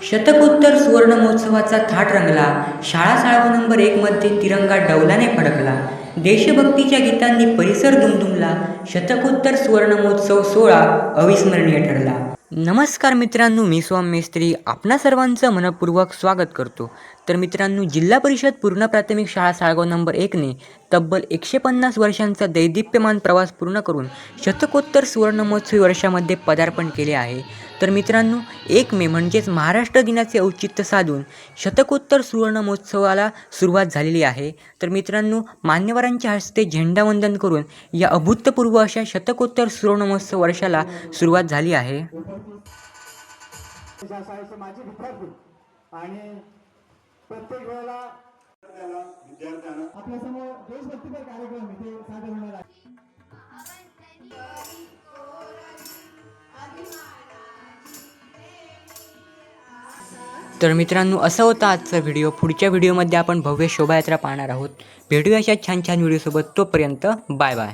शतकोत्तर सुवर्ण महोत्सवाचा थाट रंगला. शाळा शाळा नंबर 1 मध्ये तिरंगा डौलाने फडकला. देशभक्तीच्या गीतांनी परिसर दुमदुमला. शतकोत्तर सुवर्ण महोत्सव सोहळा अविस्मरणीय ठरला. नमस्कार मित्रांनो, मी सोहम मेस्त्री आपणा सर्वांचं मनपूर्वक स्वागत करतो. तर मित्रांनो, जिल्हा परिषद पूर्ण प्राथमिक शाळा साळगाव नंबर 1ने तब्बल 150 वर्षांचा दैदिप्यमान प्रवास पूर्ण करून शतकोत्तर सुवर्ण महोत्सवी वर्षामध्ये पदार्पण केले आहे. तर मित्रांनो, 1 मे म्हणजेच महाराष्ट्र दिनाचे औचित्य साधून शतकोत्तर सुवर्ण महोत्सवाला सुरुवात झालेली आहे. तर मित्रांनो, मान्यवरांच्या हस्ते झेंडावंदन करून या अभूतपूर्व अशा शतकोत्तर सुवर्ण महोत्सव वर्षाला सुरुवात झाली आहे. माझे विद्यार्थी आणि प्रत्येक वेळेला आपल्या समोर देशभक्तीपर कार्यक्रम इथे सादर होणार आहे. तर मित्रांनो, असा होता आजचा व्हिडिओ. पुढच्या व्हिडिओमध्ये आपण भव्य शोभायात्रा पाहणार आहोत. भेटूया अशा छान छान व्हिडिओसोबत. तोपर्यंत बाय बाय.